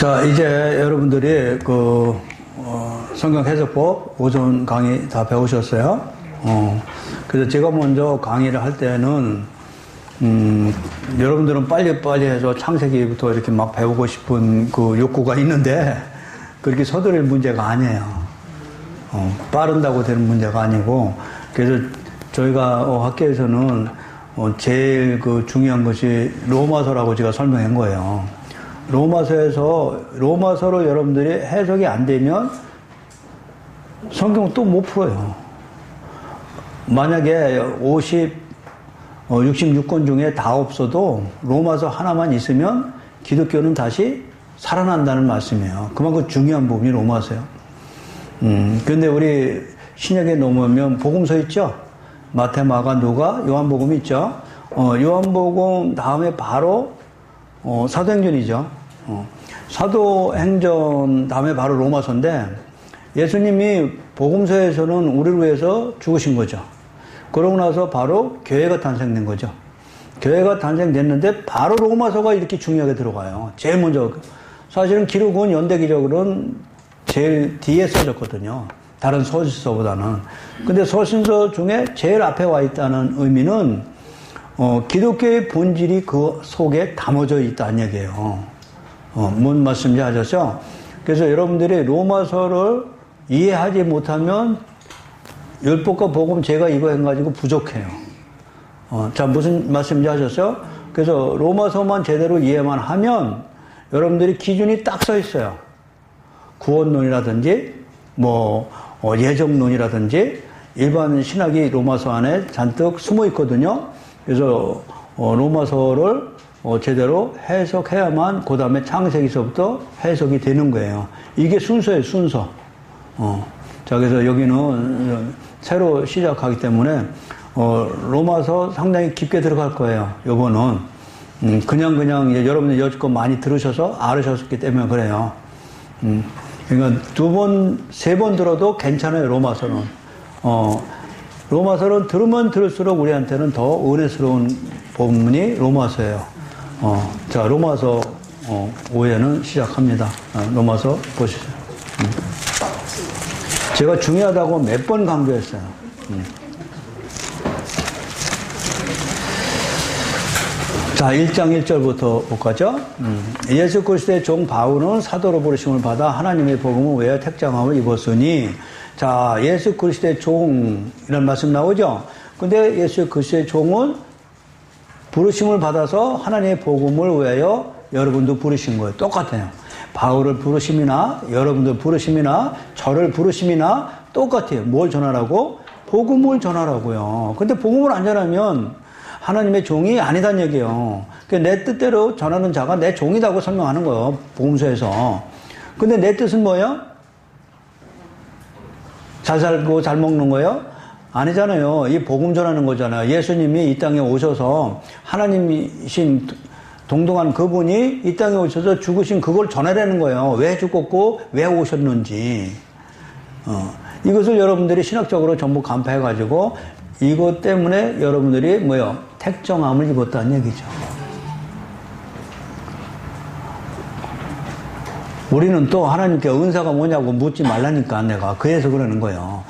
자, 이제 여러분들이 성경 해석법 오전 강의 다 배우셨어요. 그래서 제가 먼저 강의를 할 때는, 여러분들은 빨리빨리 해서 창세기부터 이렇게 막 배우고 싶은 그 욕구가 있는데, 그렇게 서두를 문제가 아니에요. 빠른다고 되는 문제가 아니고, 그래서 저희가 학교에서는 제일 중요한 것이 로마서라고 제가 설명한 거예요. 로마서를 여러분들이 해석이 안 되면 성경 또 못 풀어요. 만약에 66권 중에 다 없어도 로마서 하나만 있으면 기독교는 다시 살아난다는 말씀이에요. 그만큼 중요한 부분이 로마서예요. 근데 우리 신약에 넘으면 복음서 있죠? 마태, 마가, 누가, 요한복음 있죠? 요한복음 다음에 바로 사도행전이죠. 사도행전 다음에 바로 로마서인데 예수님이 복음서에서는 우리를 위해서 죽으신 거죠. 그러고 나서 바로 교회가 탄생된 거죠. 교회가 탄생됐는데 바로 로마서가 이렇게 중요하게 들어가요. 제일 먼저. 사실은 기록은 연대기적으로는 제일 뒤에 써졌거든요. 다른 서신서보다는. 근데 서신서 중에 제일 앞에 와 있다는 의미는 기독교의 본질이 그 속에 담아져 있다는 얘기예요. 뭔 말씀인지 아셨죠? 그래서 여러분들이 로마서를 이해하지 못하면 율법과 복음 제가 이거 해가지고 부족해요. 자, 무슨 말씀인지 아셨어요? 그래서 로마서만 제대로 이해만 하면 여러분들이 기준이 딱 써 있어요. 구원론이라든지 예정론이라든지 일반 신학이 로마서 안에 잔뜩 숨어 있거든요. 그래서 로마서를 제대로 해석해야만 그 다음에 창세기서부터 해석이 되는 거예요. 이게 순서예요, 순서. 자, 그래서 여기는 새로 시작하기 때문에 로마서 상당히 깊게 들어갈 거예요. 요거는 그냥 이제 여러분들 여지껏 많이 들으셔서 알으셨기 때문에 그래요. 그러니까 2번, 3번 들어도 괜찮아요, 로마서는. 로마서는 들으면 들을수록 우리한테는 더 은혜스러운 본문이 로마서예요. 자, 로마서 5회는 시작합니다. 로마서 보시죠. 제가 중요하다고 몇 번 강조했어요. 자, 1장 1절부터 볼까죠? 예수 그리스도의 종 바울은 사도로 부르심을 받아 하나님의 복음을 외워 택장함을 입었으니, 자, 예수 그리스도의 종 이런 말씀 나오죠? 근데 예수 그리스도의 종은 부르심을 받아서 하나님의 복음을 위하여 여러분도 부르신 거예요. 똑같아요. 바울을 부르심이나 여러분들 부르심이나 저를 부르심이나 똑같아요. 뭘 전하라고? 복음을 전하라고요. 근데 복음을 안 전하면 하나님의 종이 아니다는 얘기예요. 내 뜻대로 전하는 자가 내 종이라고 설명하는 거예요. 복음서에서. 근데 내 뜻은 뭐예요? 잘 살고 잘 먹는 거예요? 아니잖아요. 이 복음 전하는 거잖아요. 예수님이 이 땅에 오셔서 하나님이신 동등한 그분이 이 땅에 오셔서 죽으신 그걸 전하라는 거예요. 왜 죽었고 왜 오셨는지. 이것을 여러분들이 신학적으로 전부 간파해가지고 이것 때문에 여러분들이 택정함을 입었다는 얘기죠. 우리는 또 하나님께 은사가 뭐냐고 묻지 말라니까 내가 그래서 그러는 거예요.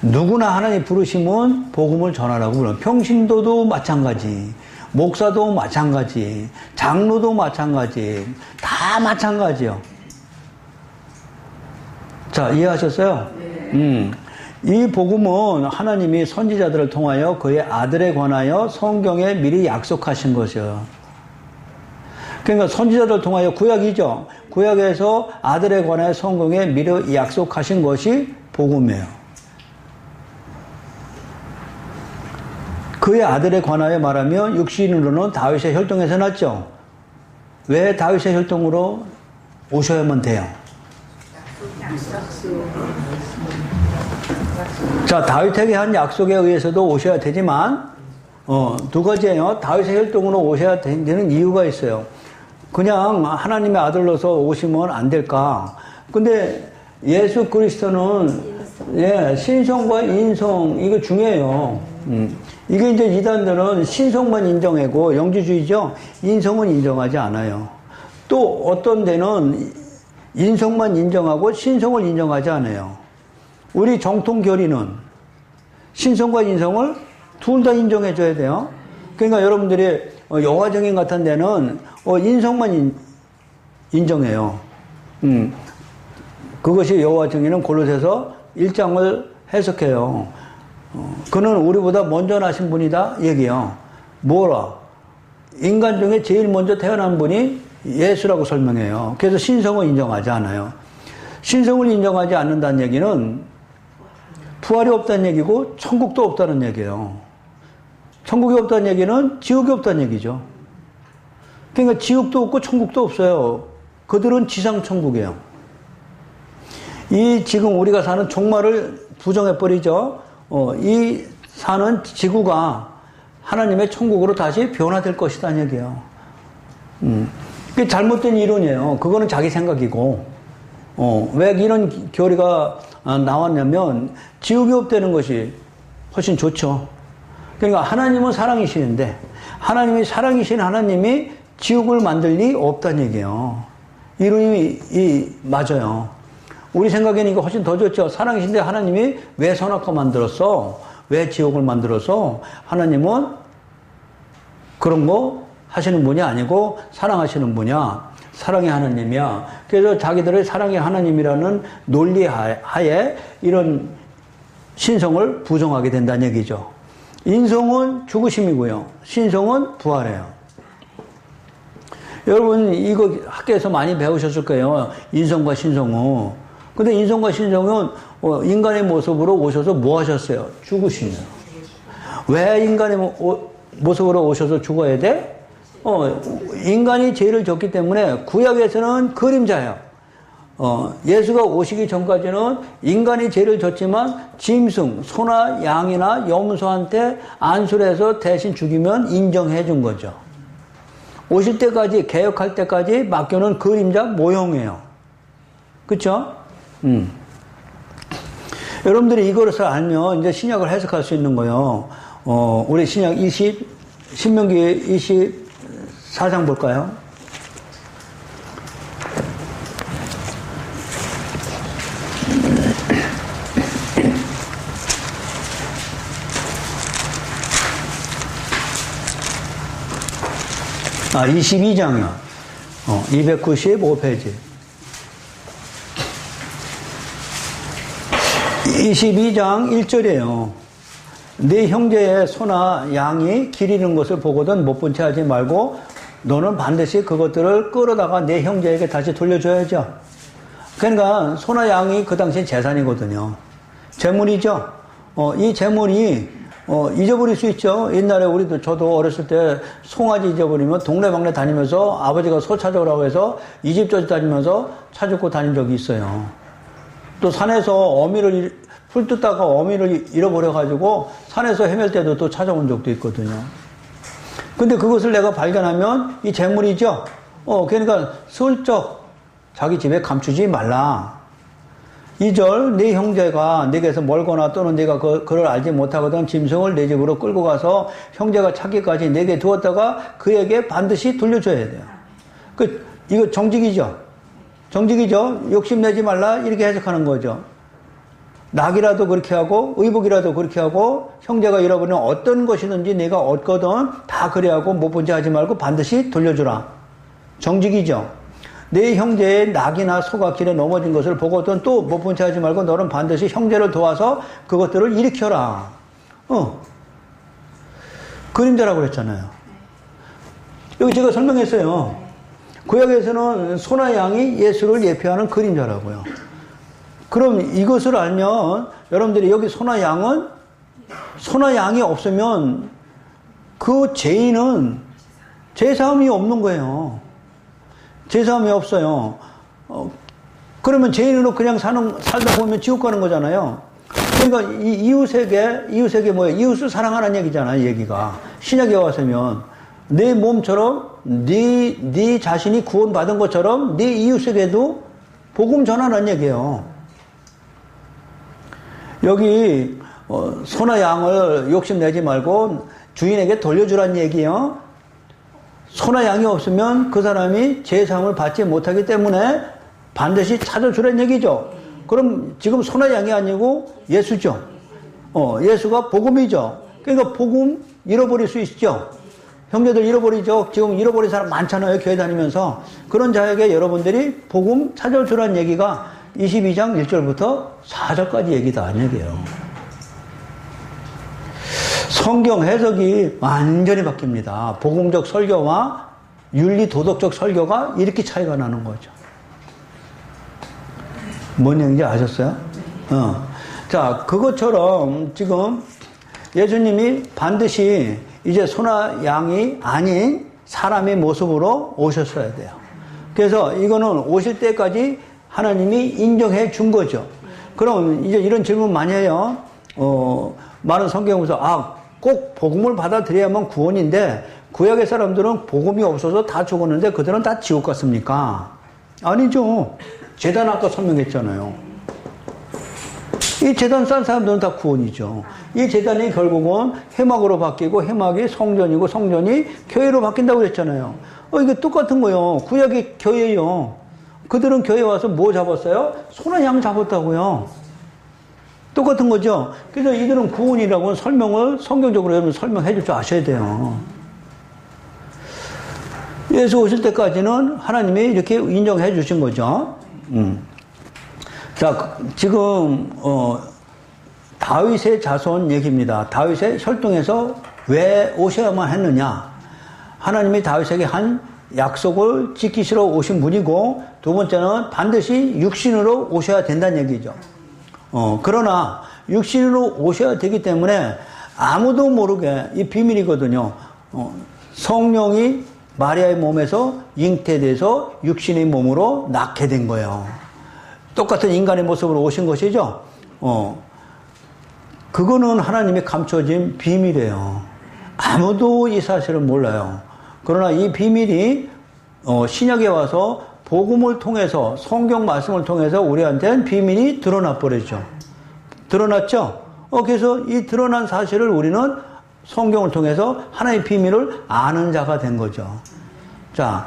누구나 하나님 부르시면 복음을 전하라고 그래요. 평신도도 마찬가지, 목사도 마찬가지, 장로도 마찬가지, 다 마찬가지요. 자, 이해하셨어요? 이 복음은 하나님이 선지자들을 통하여 그의 아들에 관하여 성경에 미리 약속하신 것이에요. 그러니까 선지자들을 통하여 구약이죠. 구약에서 아들에 관하여 성경에 미리 약속하신 것이 복음이에요. 그의 아들에 관하여 말하면 육신으로는 다윗의 혈통에서 났죠. 왜 다윗의 혈통으로 오셔야만 돼요? 자, 다윗에게 한 약속에 의해서도 오셔야 되지만 두 가지예요. 다윗의 혈통으로 오셔야 되는 이유가 있어요. 그냥 하나님의 아들로서 오시면 안 될까? 근데 예수 그리스도는 신성과 인성 이거 중요해요. 이게 이제 이단들은 신성만 인정하고 영주주의죠. 인성은 인정하지 않아요. 또 어떤 데는 인성만 인정하고 신성을 인정하지 않아요. 우리 정통 교리는 신성과 인성을 둘 다 인정해줘야 돼요. 그러니까 여러분들이 여화정인 같은 데는 인성만 인정해요. 그것이 여호와증인은 골로새서 1장을 해석해요. 그는 우리보다 먼저 나신 분이다 얘기해요. 뭐라? 인간 중에 제일 먼저 태어난 분이 예수라고 설명해요. 그래서 신성을 인정하지 않아요. 신성을 인정하지 않는다는 얘기는 부활이 없다는 얘기고 천국도 없다는 얘기예요. 천국이 없다는 얘기는 지옥이 없다는 얘기죠. 그러니까 지옥도 없고 천국도 없어요. 그들은 지상천국이에요. 이 지금 우리가 사는 종말을 부정해버리죠. 이 사는 지구가 하나님의 천국으로 다시 변화될 것이다는 얘기예요. 그게 잘못된 이론이에요. 그거는 자기 생각이고, 왜 이런 교리가 나왔냐면, 지옥이 없다는 것이 훨씬 좋죠. 그러니까 하나님은 사랑이시는데, 하나님이 사랑이신 하나님이 지옥을 만들 리 없다는 얘기예요. 이론이 맞아요. 우리 생각에는 이거 훨씬 더 좋죠. 사랑이신데 하나님이 왜 선악과 만들었어? 왜 지옥을 만들어서? 하나님은 그런 거 하시는 분이 아니고 사랑하시는 분이야. 사랑의 하나님이야. 그래서 자기들의 사랑의 하나님이라는 논리 하에 이런 신성을 부정하게 된다는 얘기죠. 인성은 죽으심이고요. 신성은 부활이에요. 여러분 이거 학교에서 많이 배우셨을 거예요. 인성과 신성은. 근데 인성과 신성은 인간의 모습으로 오셔서 뭐 하셨어요? 죽으시네요. 왜 인간의 모습으로 오셔서 죽어야 돼? 인간이 죄를 졌기 때문에 구약에서는 그림자예요. 예수가 오시기 전까지는 인간이 죄를 졌지만 짐승, 소나 양이나 염소한테 안수해서 대신 죽이면 인정해 준 거죠. 오실 때까지, 개혁할 때까지 맡겨놓은 그림자 모형이에요. 그쵸? 여러분들이 이것을 알면 이제 신약을 해석할 수 있는 거예요. 우리 신약 신명기 24장 볼까요? 아, 22장이요. 295페이지. 22장 1절이에요. 네 형제의 소나 양이 기리는 것을 보거든 못 본 채 하지 말고 너는 반드시 그것들을 끌어다가 네 형제에게 다시 돌려줘야죠. 그러니까 소나 양이 그 당시 재산이거든요. 재물이죠. 이 재물이 잊어버릴 수 있죠. 옛날에 저도 어렸을 때 송아지 잊어버리면 동네방네 다니면서 아버지가 소 찾아오라고 해서 이 집 저 집 다니면서 찾고 다닌 적이 있어요. 또 산에서 풀 뜯다가 어미를 잃어버려가지고 산에서 헤맬 때도 또 찾아온 적도 있거든요. 근데 그것을 내가 발견하면 이 재물이죠. 그러니까 슬쩍 자기 집에 감추지 말라. 2절 네 형제가 네게서 멀거나 또는 네가 그를 알지 못하거든 짐승을 네 집으로 끌고 가서 형제가 찾기까지 네게 두었다가 그에게 반드시 돌려줘야 돼요. 이거 정직이죠. 욕심내지 말라 이렇게 해석하는 거죠. 낙이라도 그렇게 하고 의복이라도 그렇게 하고 형제가 잃어버리는 어떤 것이든지 네가 얻거든 다 그래 하고 못 본 채 하지 말고 반드시 돌려주라. 정직이죠. 네 형제의 낙이나 소가 길에 넘어진 것을 보거든 또 못 본 채 하지 말고 너는 반드시 형제를 도와서 그것들을 일으켜라. 그림자라고 그랬잖아요. 여기 제가 설명했어요. 구약에서는 소나 양이 예수를 예표하는 그림자라고요. 그럼 이것을 알면 여러분들이 여기 소나 양이 없으면 그 죄인은 죄사함이 없는 거예요. 죄사함이 없어요. 그러면 죄인으로 그냥 살다 보면 지옥 가는 거잖아요. 그러니까 이 이웃에게 뭐예요? 이웃을 사랑하라는 얘기잖아요. 이 얘기가 신약에 와서면 내 몸처럼 네 자신이 구원받은 것처럼 네 이웃에게도 복음 전하라는 얘기예요. 여기 소나 양을 욕심내지 말고 주인에게 돌려주라는 얘기예요. 소나 양이 없으면 그 사람이 죄사함을 받지 못하기 때문에 반드시 찾아주란 얘기죠. 그럼 지금 소나 양이 아니고 예수죠. 예수가 복음이죠. 그러니까 복음 잃어버릴 수 있죠. 형제들 잃어버리죠. 지금 잃어버린 사람 많잖아요. 교회 다니면서. 그런 자에게 여러분들이 복음 찾아주란 얘기가 22장 1절부터 4절까지 얘기다 한 얘기예요. 성경 해석이 완전히 바뀝니다. 복음적 설교와 윤리 도덕적 설교가 이렇게 차이가 나는 거죠. 뭔 얘기인지 아셨어요? 자, 그것처럼 지금 예수님이 반드시 이제 소나 양이 아닌 사람의 모습으로 오셨어야 돼요. 그래서 이거는 오실 때까지 하나님이 인정해 준 거죠. 그럼 이제 이런 질문 많이 해요. 많은 성경에서 꼭 복음을 받아들여야만 구원인데 구약의 사람들은 복음이 없어서 다 죽었는데 그들은 다 지옥 갔습니까? 아니죠. 제단 아까 설명했잖아요. 이 제단 싼 사람들은 다 구원이죠. 이 제단이 결국은 회막으로 바뀌고 회막이 성전이고 성전이 교회로 바뀐다고 그랬잖아요. 이게 똑같은 거예요. 구약이 교회예요. 그들은 교회 와서 뭐 잡았어요? 소나 양 잡았다고요. 똑같은 거죠. 그래서 이들은 구원이라고 설명을 성경적으로 여러분 설명해 줄 줄 아셔야 돼요. 예수 오실 때까지는 하나님이 이렇게 인정해 주신 거죠. 자, 지금 다윗의 자손 얘기입니다. 다윗의 혈통에서 왜 오셔야만 했느냐? 하나님이 다윗에게 한 약속을 지키시러 오신 분이고, 두 번째는 반드시 육신으로 오셔야 된다는 얘기죠. 그러나 육신으로 오셔야 되기 때문에 아무도 모르게 이 비밀이거든요. 성령이 마리아의 몸에서 잉태돼서 육신의 몸으로 낳게 된 거예요. 똑같은 인간의 모습으로 오신 것이죠. 그거는 하나님이 감춰진 비밀이에요. 아무도 이 사실을 몰라요. 그러나 이 비밀이 신약에 와서 복음을 통해서 성경 말씀을 통해서 우리한테는 비밀이 드러나 버렸죠. 드러났죠? 그래서 이 드러난 사실을 우리는 성경을 통해서 하나님의 비밀을 아는 자가 된 거죠. 자,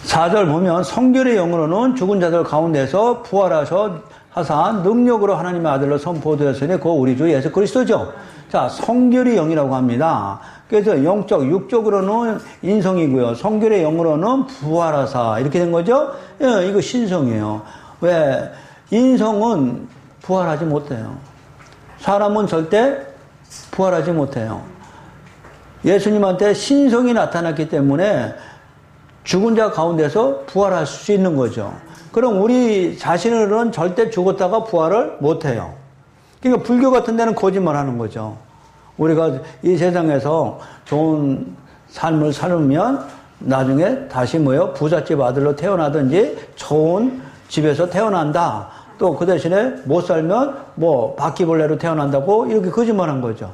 4절 보면 성결의 영으로는 죽은 자들 가운데서 부활하사 능력으로 하나님의 아들로 선포되었으니 그 우리 주 예수 그리스도죠. 자, 성결의 영이라고 합니다. 그래서 영적, 육적으로는 인성이고요. 성결의 영으로는 부활하사 이렇게 된 거죠. 이거 신성이에요. 왜? 인성은 부활하지 못해요. 사람은 절대 부활하지 못해요. 예수님한테 신성이 나타났기 때문에 죽은 자 가운데서 부활할 수 있는 거죠. 그럼 우리 자신은 절대 죽었다가 부활을 못해요. 그러니까 불교 같은 데는 거짓말하는 거죠. 우리가 이 세상에서 좋은 삶을 살면 나중에 다시 부잣집 아들로 태어나든지 좋은 집에서 태어난다. 또 그 대신에 못 살면 바퀴벌레로 태어난다고 이렇게 거짓말한 거죠.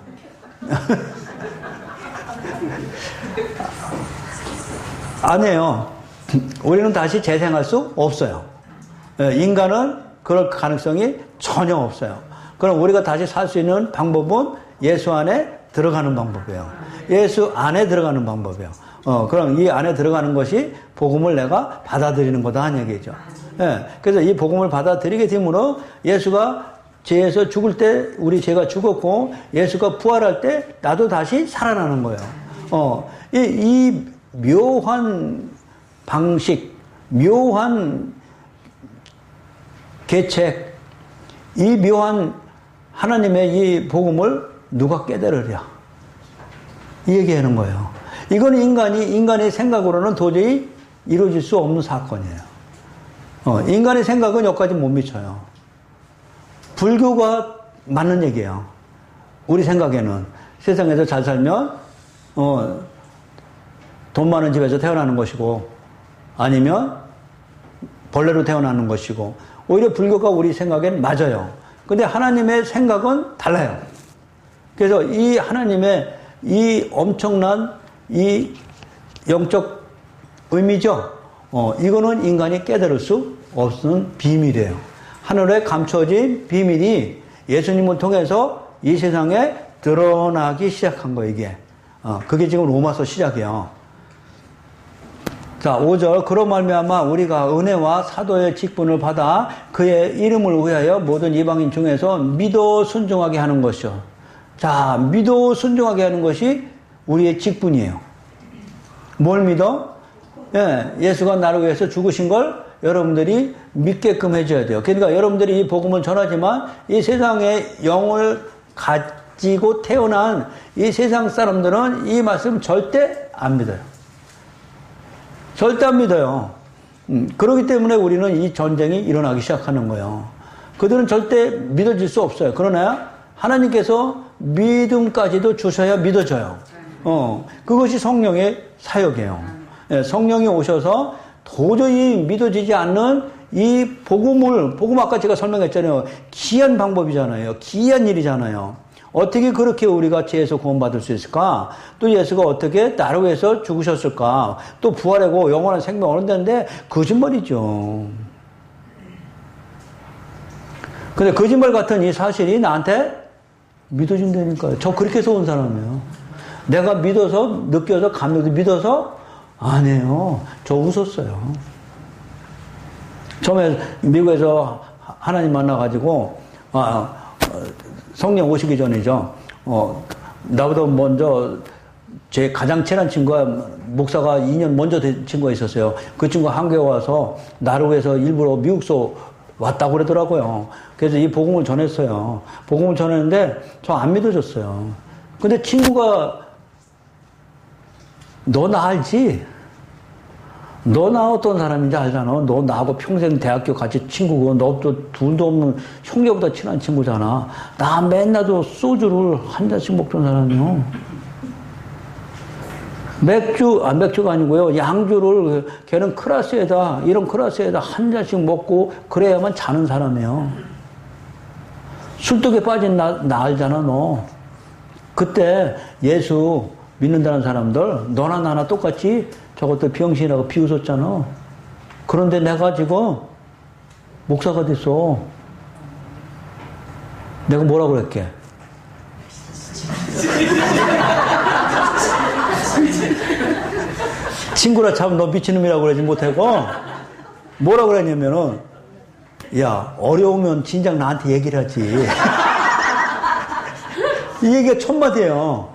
아니에요. 우리는 다시 재생할 수 없어요. 인간은 그럴 가능성이 전혀 없어요. 그럼 우리가 다시 살 수 있는 방법은 예수 안에 들어가는 방법이에요. 예수 안에 들어가는 방법이에요. 그럼 이 안에 들어가는 것이 복음을 내가 받아들이는 거다 하는 얘기죠. 그래서 이 복음을 받아들이게 됨으로 예수가 죄에서 죽을 때 우리 죄가 죽었고 예수가 부활할 때 나도 다시 살아나는 거예요. 이 묘한 방식, 묘한 계책, 이 묘한 하나님의 이 복음을 누가 깨달으랴? 이 얘기하는 거예요. 이건 인간의 생각으로는 도저히 이루어질 수 없는 사건이에요. 인간의 생각은 여기까지 못 미쳐요. 불교가 맞는 얘기예요. 우리 생각에는 세상에서 잘 살면 돈 많은 집에서 태어나는 것이고 아니면 벌레로 태어나는 것이고 오히려 불교가 우리 생각엔 맞아요. 근데 하나님의 생각은 달라요. 그래서 이 하나님의 이 엄청난 이 영적 의미죠. 이거는 인간이 깨달을 수 없는 비밀이에요. 하늘에 감춰진 비밀이 예수님을 통해서 이 세상에 드러나기 시작한 거예요, 이게. 그게 지금 로마서 시작이에요. 자, 5절. 그로 말미암아 우리가 은혜와 사도의 직분을 받아 그의 이름을 위하여 모든 이방인 중에서 믿어 순종하게 하는 것이요. 자, 믿어 순종하게 하는 것이 우리의 직분이에요. 뭘 믿어? 예, 예수가 나를 위해서 죽으신 걸 여러분들이 믿게끔 해줘야 돼요. 그러니까 여러분들이 이 복음을 전하지만 이 세상에 영을 가지고 태어난 이 세상 사람들은 이 말씀 절대 안 믿어요. 절대 안 믿어요. 그렇기 때문에 우리는 이 전쟁이 일어나기 시작하는 거예요. 그들은 절대 믿어질 수 없어요. 그러나 하나님께서 믿음까지도 주셔야 믿어져요. 그것이 성령의 사역이에요. 예, 성령이 오셔서 도저히 믿어지지 않는 이 복음 아까 제가 설명했잖아요. 귀한 방법이잖아요. 귀한 일이잖아요. 어떻게 그렇게 우리가 죄에서 구원받을 수 있을까? 또 예수가 어떻게 나를 위해서 죽으셨을까? 또 부활하고 영원한 생명 얻는다는데 거짓말이죠. 근데 거짓말 같은 이 사실이 나한테 믿어진다니까요. 저 그렇게 해서 온 사람이에요. 내가 믿어서, 느껴서, 감정도 믿어서 안 해요. 저 웃었어요. 처음에 미국에서 하나님 만나가지고, 성령 오시기 전이죠. 나보다 먼저 제 가장 친한 친구가 목사가 2년 먼저 된 친구가 있었어요. 그 친구가 한국에 와서 나를 위해서 일부러 미국서 왔다고 그러더라고요. 그래서 이 복음을 전했어요. 복음을 전했는데 저 안 믿어졌어요. 근데 친구가 너 나 알지? 너 나 어떤 사람인지 알잖아. 너 나하고 평생 대학교 같이 친구고 너도 둘도 없는 형제보다 친한 친구잖아. 나 맨날도 소주를 한 잔씩 먹던 사람이요. 맥주가 아니고요. 양주를 걔는 이런 클라스에다 한 잔씩 먹고 그래야만 자는 사람이에요. 술독에 빠진 나 알잖아, 너. 그때 예수 믿는다는 사람들, 너나 나나 똑같이 저것도 병신이라고 비웃었잖아. 그런데 내가 지금 목사가 됐어. 내가 뭐라고 그랬게? 친구라 참 너 미친놈이라고 그러지 못하고 뭐라고 그랬냐면은 야 어려우면 진작 나한테 얘기를 하지. 이 얘기가 첫마디예요.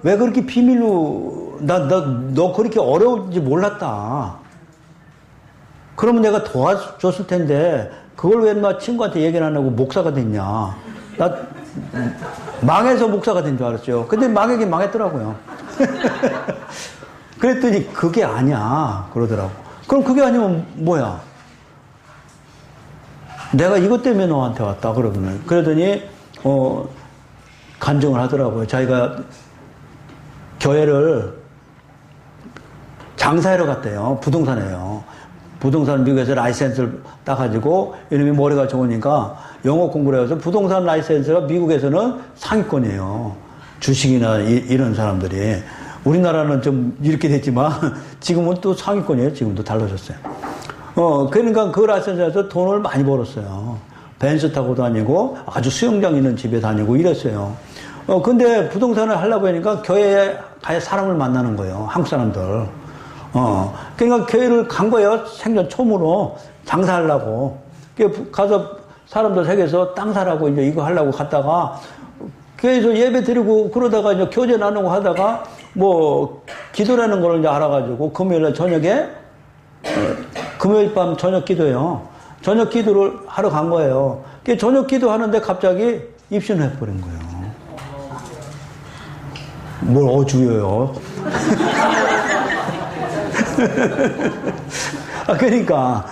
왜 그렇게 비밀로 너 그렇게 어려운지 몰랐다. 그러면 내가 도와줬을 텐데 그걸 왜 나 친구한테 얘기를 안 하고 목사가 됐냐. 나 망해서 목사가 된 줄 알았죠. 근데 망하긴 망했더라고요. 그랬더니 그게 아니야 그러더라고. 그럼 그게 아니면 뭐야? 내가 이것 때문에 너한테 왔다 그러더니 간증을 하더라고요. 자기가 교회를 장사하러 갔대요. 부동산이에요. 부동산 미국에서 라이센스를 따가지고 이놈이 머리가 좋으니까 영어 공부를 해서 부동산 라이센스가 미국에서는 상위권이에요. 주식이나 이런 사람들이. 우리나라는 좀 이렇게 됐지만 지금은 또 상위권이에요. 지금도 달라졌어요. 그러니까 그 라이센스에서 돈을 많이 벌었어요. 벤츠 타고 다니고 아주 수영장 있는 집에 다니고 이랬어요. 근데 부동산을 하려고 하니까 교회에 가야 사람을 만나는 거예요. 한국 사람들. 그러니까 교회를 간 거예요. 생전 처음으로 장사하려고. 가서 사람들 세계에서 땅 사라고 이제 이거 하려고 갔다가 교회에서 예배 드리고 그러다가 이제 교제 나누고 하다가 뭐 기도라는 걸 이제 알아가지고 금요일날 저녁에 금요일 밤 저녁 기도예요. 저녁 기도를 하러 간 거예요. 저녁 기도 하는데 갑자기 입신을 해버린 거예요. 뭘 어주여요. 그러니까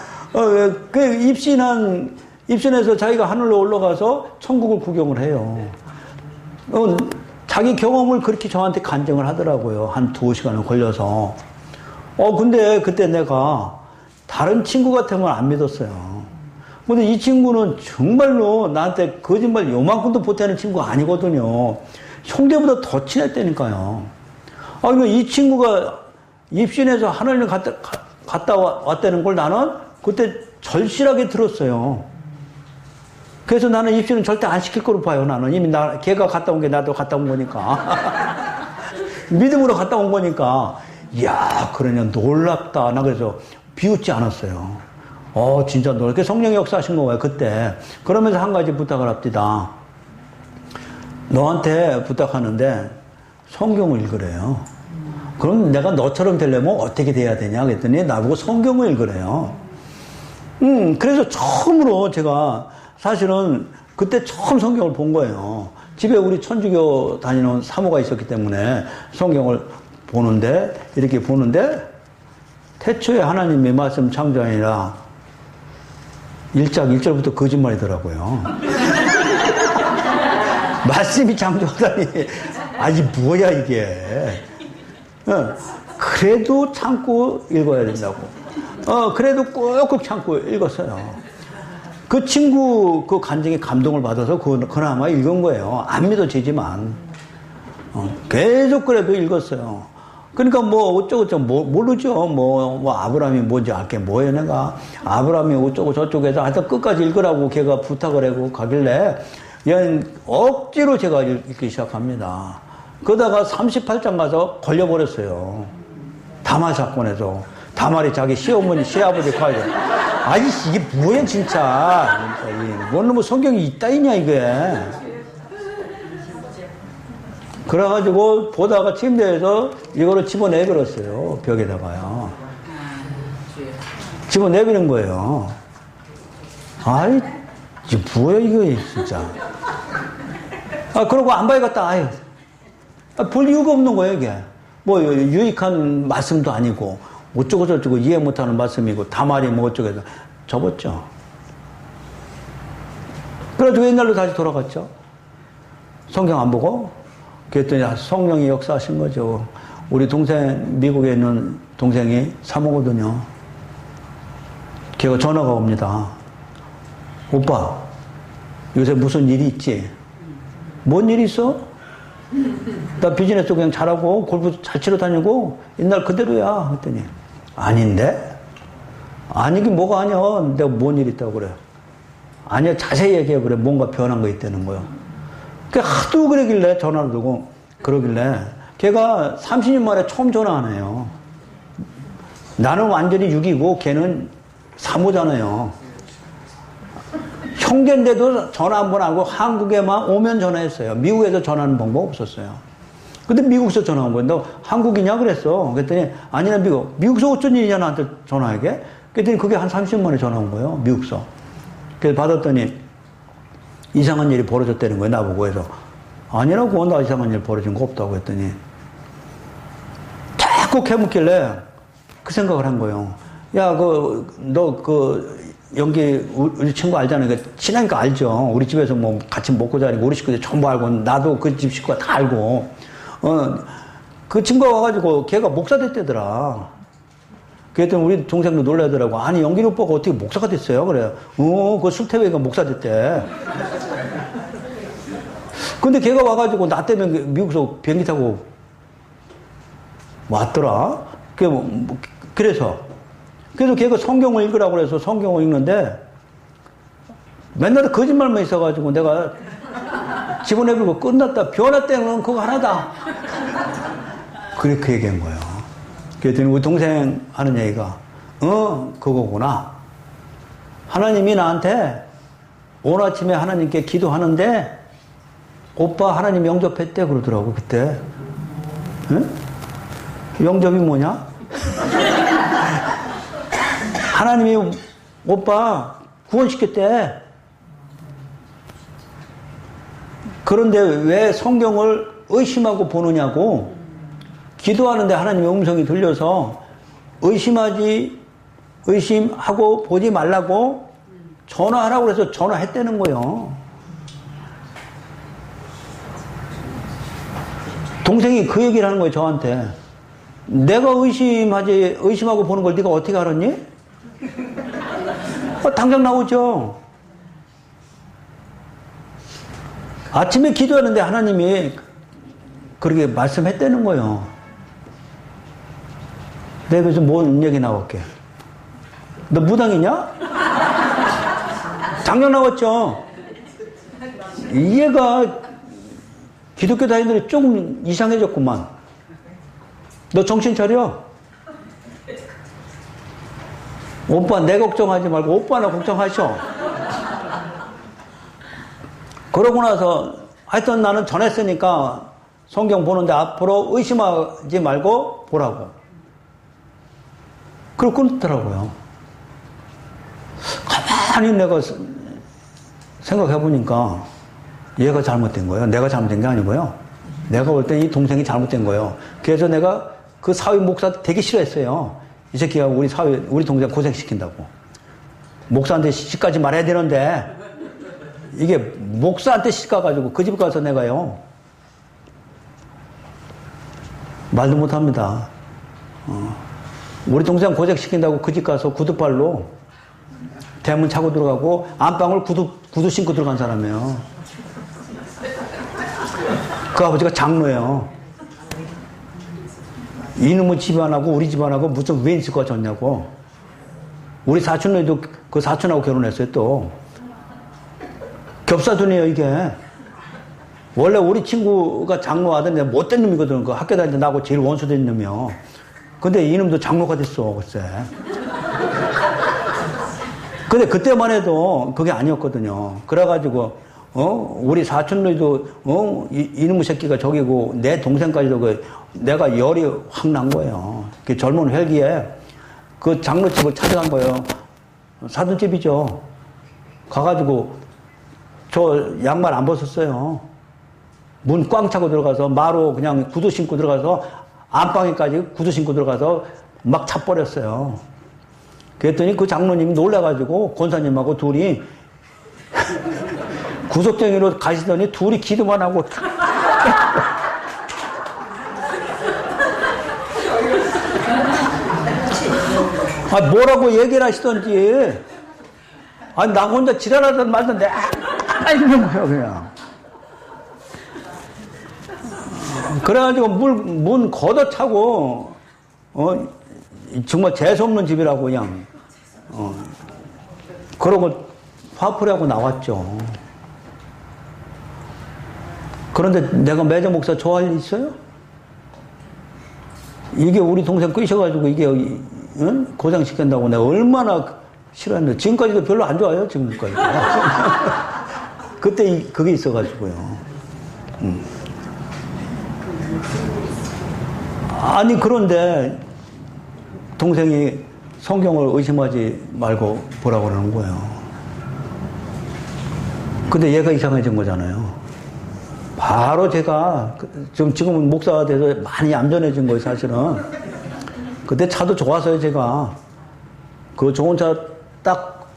입신해서 자기가 하늘로 올라가서 천국을 구경을 해요. 자기 경험을 그렇게 저한테 간증을 하더라고요. 한 2시간을 걸려서. 근데 그때 내가 다른 친구 같으면 안 믿었어요. 근데 이 친구는 정말로 나한테 거짓말 요만큼도 보태는 친구가 아니거든요. 형제보다 더 친했다니까요. 그러니까 이 친구가 입신해서 하늘을 갔다 왔다는 걸 나는 그때 절실하게 들었어요. 그래서 나는 입신은 절대 안 시킬 거로 봐요. 나는 이미 걔가 갔다 온 게 나도 갔다 온 거니까. 믿음으로 갔다 온 거니까. 이야, 그러냐, 놀랍다. 나 그래서 비웃지 않았어요. 진짜 놀랍게 성령이 역사하신 거예요, 그때. 그러면서 한 가지 부탁을 합니다. 너한테 부탁하는데 성경을 읽으래요. 그럼 내가 너처럼 되려면 어떻게 돼야 되냐 그랬더니 나보고 성경을 읽으래요. 그래서 처음으로 제가 사실은 그때 처음 성경을 본 거예요. 집에 우리 천주교 다니는 사모가 있었기 때문에 성경을 보는데, 이렇게 보는데, 태초에 하나님의 말씀 창조하니라 1장 1절부터 거짓말이더라고요. 말씀이 창조하다니. 아니, 뭐야, 이게. 그래도 참고 읽어야 된다고. 그래도 꾹꾹 참고 읽었어요. 그 친구 그 간증에 감동을 받아서 그나마 읽은 거예요. 안 믿어지지만. 계속 그래도 읽었어요. 그러니까 뭐 어쩌고저쩌고 모르죠. 뭐 아브라함이 뭔지 알게 뭐예요 내가. 아브라함이 어쩌고 저쩌고 해서 하여튼 끝까지 읽으라고 걔가 부탁을 하고 가길래 억지로 제가 읽기 시작합니다. 그러다가 38장 가서 걸려버렸어요. 다말 사건에서. 다말이 자기 시아버지 가야 돼. 아니, 이게 뭐야, 진짜. 뭔 성경이 있다이냐, 이게. 그래가지고 보다가 침대에서 이거를 집어내버렸어요. 벽에다가요. 집어내버린 거예요. 아이, 이게 뭐야, 이거, 진짜. 그러고 안 봐야겠다, 아유. 볼 이유가 없는 거예요, 이게. 뭐, 유익한 말씀도 아니고, 어쩌고저쩌고 이해 못하는 말씀이고, 다말이 뭐 어쩌고 해서 접었죠. 그래가지고 옛날로 다시 돌아갔죠. 성경 안 보고, 그랬더니 성령이 역사하신 거죠. 우리 동생, 미국에 있는 동생이 사모거든요. 걔가 전화가 옵니다. 오빠, 요새 무슨 일이 있지? 뭔 일이 있어? 나 비즈니스 그냥 잘하고 골프 잘 치러 다니고 옛날 그대로야. 그랬더니 아닌데? 아니긴 뭐가 아니야. 내가 뭔 일 있다고 그래. 아니야, 자세히 얘기해. 그래. 뭔가 변한 거 있다는 거야. 그 하도 그러길래 전화를 두고 그러길래 걔가 30년 만에 처음 전화하네요. 나는 완전히 6이고 걔는 3호잖아요. 형제인데도 전화 한 번 하고 한국에만 오면 전화했어요. 미국에서 전화하는 방법 없었어요. 근데 미국에서 전화 온 거예요. 너 한국이냐 그랬어. 그랬더니 아니나 미국. 미국에서 어쩐 일이냐 나한테 전화하게. 그랬더니 그게 한 30년 만에 전화 온 거예요. 미국에서. 그래서 받았더니 이상한 일이 벌어졌다는 거예요. 나보고 해서. 아니라고. 나 이상한 일 벌어진 거 없다고 했더니 자꾸 캐묻길래 그 생각을 한 거예요. 야, 너 연기 우리 친구 알잖아요. 친하니까 알죠. 우리 집에서 뭐 같이 먹고 자니까 우리 식구들 전부 알고 나도 그 집 식구가 다 알고. 그 친구가 와가지고 걔가 목사 됐대더라. 그랬더니 우리 동생도 놀라더라고. 아니, 영길 오빠가 어떻게 목사가 됐어요? 그래요. 그 술태회가 목사 됐대. 근데 걔가 와가지고 나 때문에 미국에서 비행기 타고 왔더라. 그래서 걔가 성경을 읽으라고 해서 성경을 읽는데 맨날 거짓말만 있어가지고 내가 집어내버리고 끝났다. 변화때는 그거 하나다. 그렇게 얘기한 거예요. 그랬더니 우리 동생 하는 얘기가 그거구나. 하나님이 나한테 오늘 아침에 하나님께 기도하는데 오빠 하나님 영접했대 그러더라고 그때. 응? 영접이 뭐냐? 하나님이 오빠 구원시켰대. 그런데 왜 성경을 의심하고 보느냐고. 기도하는데 하나님의 음성이 들려서 의심하고 보지 말라고 전화하라고 해서 전화했다는 거예요. 동생이 그 얘기를 하는 거예요, 저한테. 내가 의심하고 보는 걸 네가 어떻게 알았니? 당장 나오죠. 아침에 기도하는데 하나님이 그렇게 말씀했다는 거예요. 내가 그래서 뭔 얘기 나올게. 너 무당이냐? 작년 나왔죠. 얘가 기독교 다니들이 조금 이상해졌구만. 너 정신 차려. 오빠 내 걱정하지 말고 오빠나 걱정하셔. 그러고 나서 하여튼 나는 전했으니까 성경 보는데 앞으로 의심하지 말고 보라고. 그러고 끊더라고요. 가만히 내가 생각해보니까 얘가 잘못된 거예요. 내가 잘못된 게 아니고요. 내가 볼 때 이 동생이 잘못된 거예요. 그래서 내가 그 사회 목사 되게 싫어했어요. 이 새끼가 우리 동생 고생시킨다고. 목사한테 시집가지 말아야 되는데, 이게 목사한테 시집가가지고 그 집 가서 내가요. 말도 못합니다. 우리 동생 고생시킨다고 그 집 가서 구두발로 대문 차고 들어가고 안방을 구두 신고 들어간 사람이에요. 그 아버지가 장로예요. 이놈의 집안하고 우리 집안하고 무슨 웬수가 졌냐고. 우리 사촌네도 그 사촌하고 결혼했어요 또. 겹사돈이에요 이게. 원래 우리 친구가 장로 아들 못된 놈이거든. 그 학교 다닐 때 나하고 제일 원수된 놈이요. 근데 이놈도 장로가 됐어 글쎄. 근데 그때만 해도 그게 아니었거든요. 그래가지고 우리 사촌들도 이놈의 새끼가 저기고 내 동생까지도 내가 열이 확 난 거예요. 그 젊은 헬기에 그 장로집을 찾아간 거예요. 사돈집이죠. 가가지고 저 양말 안 벗었어요. 문 꽝 차고 들어가서 마루 그냥 구두 신고 들어가서 안방에까지 구두 신고 들어가서 막 차버렸어요. 그랬더니 그 장로님이 놀라가지고 권사님하고 둘이 구석쟁이로 가시더니 둘이 기도만 하고 뭐라고 얘기를 하시던지 나 혼자 지랄하던 말던데 이런 거예요 그냥. 그래가지고 문 걷어차고 정말 재수없는 집이라고 그냥 그러고 화풀이하고 나왔죠. 그런데 내가 매저 목사 좋아할 일 있어요? 이게 우리 동생 끄셔가지고 이게 고생시킨다고 내가 얼마나 싫어했는데 지금까지도 별로 안 좋아요 지금까지. 그때 그게 있어가지고요. 아니 그런데 동생이 성경을 의심하지 말고 보라고 그러는 거예요. 근데 얘가 이상해진 거잖아요. 바로 제가 지금은 목사가 돼서 많이 얌전해진 거예요 사실은. 그때 차도 좋아서요 제가. 그 좋은 차 딱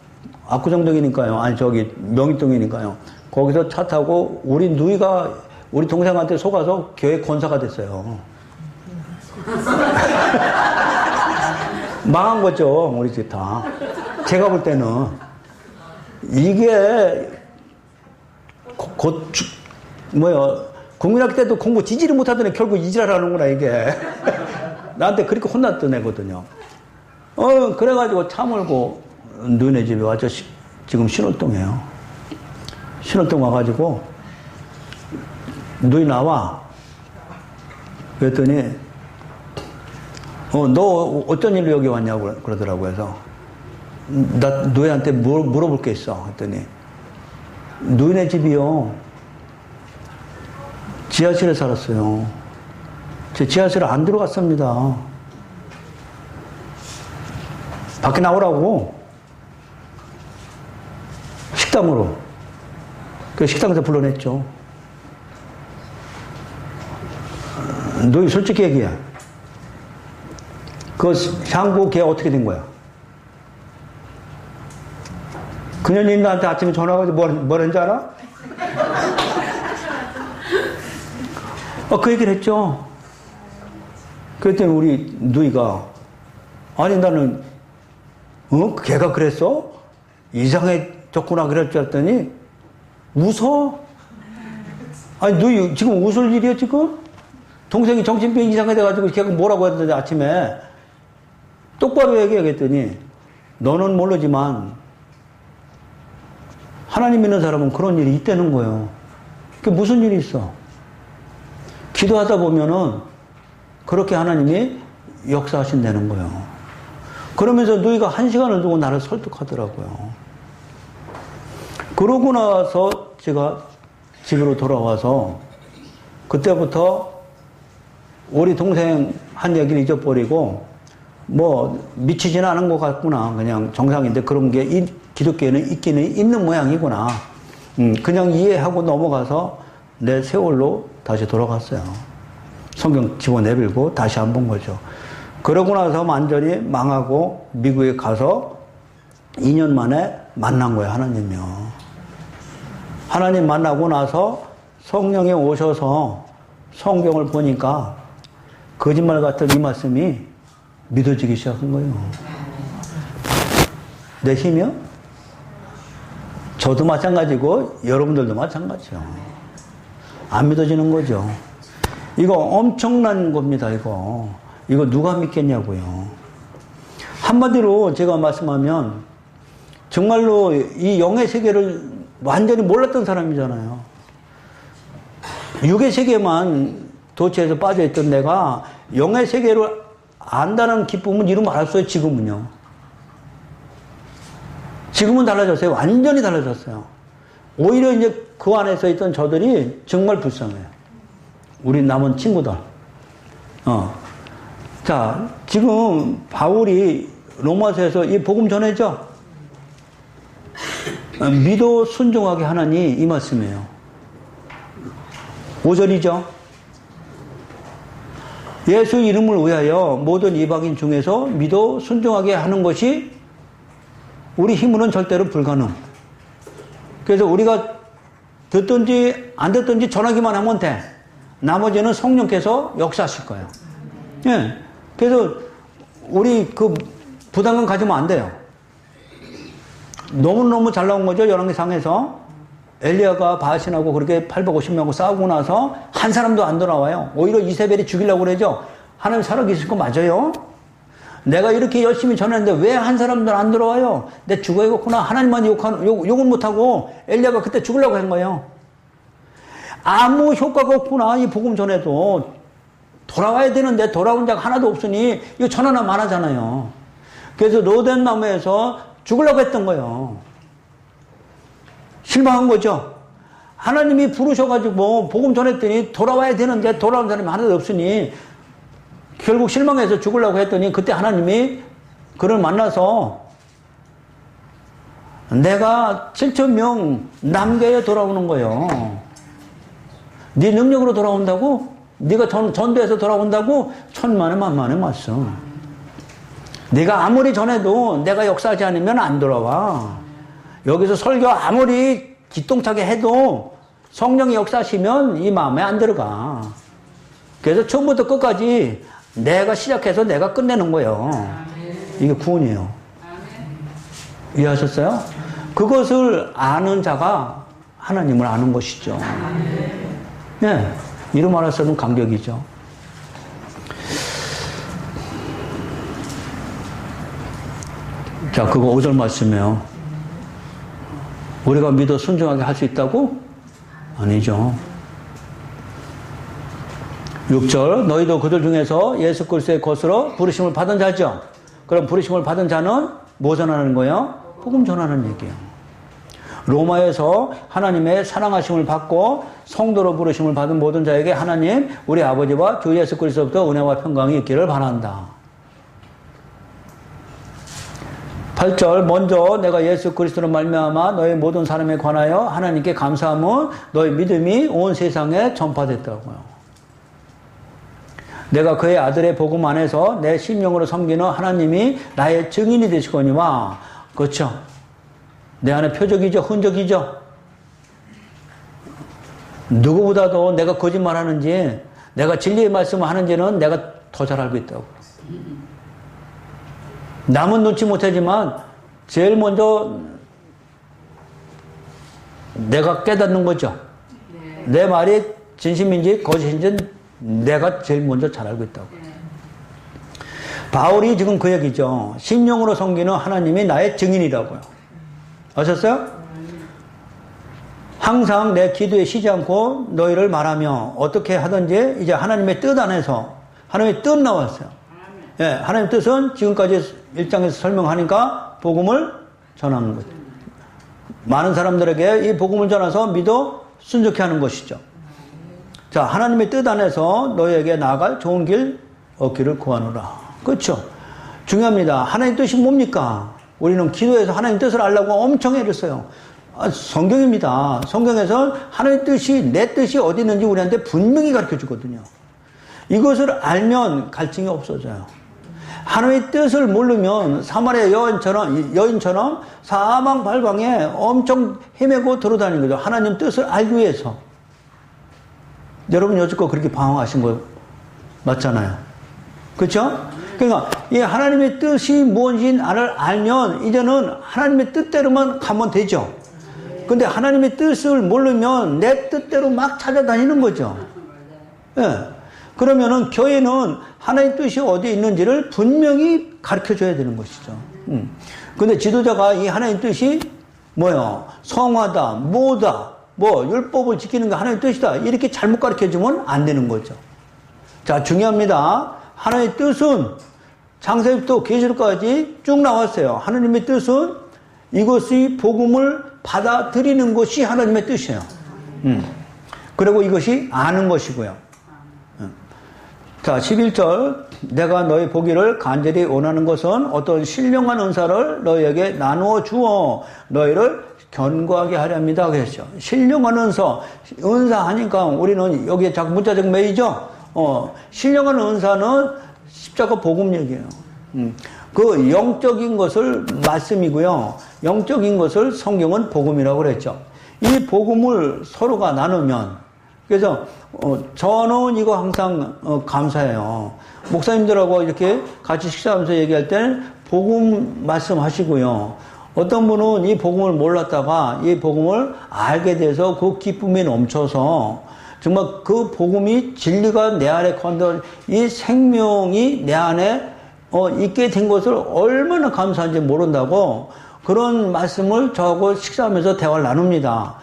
압구정동이니까요. 아니 저기 명희동이니까요. 거기서 차 타고 우리 누이가 우리 동생한테 속아서 교회 권사가 됐어요. 망한 거죠 우리 집 다. 제가 볼 때는 이게 국민학교 때도 공부 지지를 못하더니 결국 이지랄하는구나 이게. 나한테 그렇게 혼났던 애거든요. 그래가지고 차 몰고 누이네 집에 와서 지금 신월동이에요. 신월동 와가지고 누이 나와. 그랬더니 너 어떤 일로 여기 왔냐고 그러더라고요. 그래서 나 누이한테 물어볼 게 있어. 했더니 누이네 집이요 지하실에 살았어요. 제 지하실에 안 들어갔습니다. 밖에 나오라고. 식당으로. 그 식당에서 불러냈죠. 너희 솔직히 얘기해. 그 향구 걔 어떻게 된 거야? 그년이 나한테 아침에 전화 와가지고 뭐랬는지 알아? 그 얘기를 했죠. 그랬더니 우리 누이가 아니 나는 걔가 그랬어? 이상해졌구나 그럴 줄 알았더니 웃어? 아니 누이 지금 웃을 일이야 지금? 동생이 정신병이 이상해져가지고 걔가 뭐라고 했더니 아침에 똑바로 얘기하겠더니 너는 모르지만 하나님 믿는 사람은 그런 일이 있다는 거예요. 그게 무슨 일이 있어? 기도하다 보면은 그렇게 하나님이 역사하신다는 거예요. 그러면서 너희가 1시간을 두고 나를 설득하더라고요. 그러고 나서 제가 집으로 돌아와서 그때부터 우리 동생 한 얘기를 잊어버리고 뭐 미치지는 않은 것 같구나. 그냥 정상인데 그런 게 기독교에는 있기는 있는 모양이구나. 그냥 이해하고 넘어가서 내 세월로 다시 돌아갔어요. 성경 집어내밀고 다시 안 본 거죠. 그러고 나서 완전히 망하고 미국에 가서 2년 만에 만난 거예요, 하나님이요. 하나님 만나고 나서 성령이 오셔서 성경을 보니까 거짓말 같은 이 말씀이 믿어지기 시작한 거예요. 내 힘이요? 저도 마찬가지고 여러분들도 마찬가지요. 안 믿어지는 거죠. 이거 엄청난 겁니다, 이거. 이거 누가 믿겠냐고요. 한마디로 제가 말씀하면 정말로 이 영의 세계를 완전히 몰랐던 사람이잖아요. 육의 세계만 도처에서 빠져있던 내가 영의 세계를 안다는 기쁨은 이루 말할 수 없어요, 지금은요. 지금은 달라졌어요. 완전히 달라졌어요. 오히려 이제 그 안에서 있던 저들이 정말 불쌍해요. 우리 남은 친구들. 자, 지금 바울이 로마서에서 이 복음 전해죠? 믿어 순종하게 하나니 이 말씀이에요. 5절이죠. 예수 이름을 위하여 모든 이방인 중에서 믿어 순종하게 하는 것이 우리 힘으로는 절대로 불가능. 그래서 우리가 듣든지 안 듣든지 전하기만 하면 돼. 나머지는 성령께서 역사하실 거예요. 예. 그래서 우리 그 부담감 가지면 안 돼요. 너무너무 잘 나온 거죠. 열왕기상에서 엘리야가 바하신하고 그렇게 850명하고 싸우고 나서 한 사람도 안 돌아와요. 오히려 이세벨이 죽이려고 그러죠. 하나님 살아계실 거 맞아요? 내가 이렇게 열심히 전했는데 왜 한 사람도 안 돌아와요? 내 죽어야겠구나. 하나님만 욕을 못하고 엘리야가 그때 죽으려고 한 거예요. 아무 효과가 없구나. 이 복음 전에도 돌아와야 되는데 돌아온 자가 하나도 없으니 이거 전하나 마나잖아요. 그래서 로덴 나무에서 죽으려고 했던 거예요. 실망한 거죠. 하나님이 부르셔가지고 복음 전했더니 돌아와야 되는데 돌아온 사람이 하나도 없으니 결국 실망해서 죽으려고 했더니 그때 하나님이 그를 만나서 내가 7,000명 남겨야 돌아오는 거예요. 네 능력으로 돌아온다고? 네가 전도해서 돌아온다고? 천만에 만만에 말씀. 네가 아무리 전해도 내가 역사하지 않으면 안 돌아와. 여기서 설교 아무리 기똥차게 해도 성령이 역사하시면 이 마음에 안 들어가. 그래서 처음부터 끝까지 내가 시작해서 내가 끝내는 거예요. 이게 구원이에요. 이해하셨어요? 그것을 아는 자가 하나님을 아는 것이죠. 네, 이름 알아서는 감격이죠. 자, 그거 5절 말씀이에요. 우리가 믿어 순종하게 할 수 있다고? 아니죠. 6절, 너희도 그들 중에서 예수 그리스도의 것으로 부르심을 받은 자죠. 그럼 부르심을 받은 자는 뭐 전하는 거예요? 복음 전하는 얘기예요. 로마에서 하나님의 사랑하심을 받고 성도로 부르심을 받은 모든 자에게 하나님, 우리 아버지와 주 예수 그리스도부터 은혜와 평강이 있기를 바란다. 8절, 먼저 내가 예수 그리스도로 말미암아 너희 모든 사람에 관하여 하나님께 감사함은 너희 믿음이 온 세상에 전파됐다고요. 내가 그의 아들의 복음 안에서 내 심령으로 섬기는 하나님이 나의 증인이 되시거니와. 그렇죠. 내 안에 표적이죠. 흔적이죠. 누구보다도 내가 거짓말하는지 내가 진리의 말씀을 하는지는 내가 더 잘 알고 있다고. 남은 눈치 못하지만 제일 먼저 내가 깨닫는 거죠. 내 말이 진심인지 거짓인지 내가 제일 먼저 잘 알고 있다고. 바울이 지금 그 얘기죠. 심령으로 섬기는 하나님이 나의 증인이라고요. 아셨어요? 항상 내 기도에 쉬지 않고 너희를 말하며 어떻게 하든지 이제 하나님의 뜻 안에서 하나님의 뜻 나왔어요. 예, 하나님의 뜻은 지금까지 1장에서 설명하니까 복음을 전하는 거죠. 많은 사람들에게 이 복음을 전해서 믿어 순종케 하는 것이죠. 자, 하나님의 뜻 안에서 너희에게 나아갈 좋은 길 얻기를 구하노라. 그렇죠? 중요합니다. 하나님의 뜻이 뭡니까? 우리는 기도해서 하나님의 뜻을 알려고 엄청 애를 써요. 성경입니다. 성경에서 하나님의 뜻이, 내 뜻이 어디 있는지 우리한테 분명히 가르쳐 주거든요. 이것을 알면 갈증이 없어져요. 하나님의 뜻을 모르면 사마리아 여인처럼 사방팔방에 엄청 헤매고 돌아다니는 거죠. 하나님 뜻을 알기 위해서. 여러분 여지껏 그렇게 방황하신 거 맞잖아요. 그렇죠? 그러니까 이 하나님의 뜻이 무엇인지 알면 이제는 하나님의 뜻대로만 가면 되죠. 근데 하나님의 뜻을 모르면 내 뜻대로 막 찾아다니는 거죠. 예. 그러면은 교회는 하나님의 뜻이 어디에 있는지를 분명히 가르쳐 줘야 되는 것이죠. 근데 지도자가 이 하나님의 뜻이 뭐요? 성화다, 뭐다, 율법을 지키는 게 하나님의 뜻이다. 이렇게 잘못 가르쳐 주면 안 되는 거죠. 자, 중요합니다. 하나님의 뜻은 창세기부터 계시록까지 쭉 나왔어요. 하나님의 뜻은 이것이 복음을 받아들이는 것이 하나님의 뜻이에요. 그리고 이것이 아는 것이고요. 자, 11절. 내가 너희 보기를 간절히 원하는 것은 어떤 신령한 은사를 너희에게 나누어 주어 너희를 견고하게 하려 합니다. 그랬죠. 신령한 은사 하니까 우리는 여기에 자꾸 문자적 매이죠. 신령한 은사는 십자가 복음 얘기예요. 그 영적인 것을 말씀이고요. 영적인 것을 성경은 복음이라고 그랬죠. 이 복음을 서로가 나누면, 그래서 저는 이거 항상 감사해요. 목사님들하고 이렇게 같이 식사하면서 얘기할 때는 복음 말씀하시고요. 어떤 분은 이 복음을 몰랐다가 이 복음을 알게 돼서 그 기쁨이 넘쳐서 정말 그 복음이 진리가 내 안에 건져 이 생명이 내 안에 있게 된 것을 얼마나 감사한지 모른다고 그런 말씀을 저하고 식사하면서 대화를 나눕니다.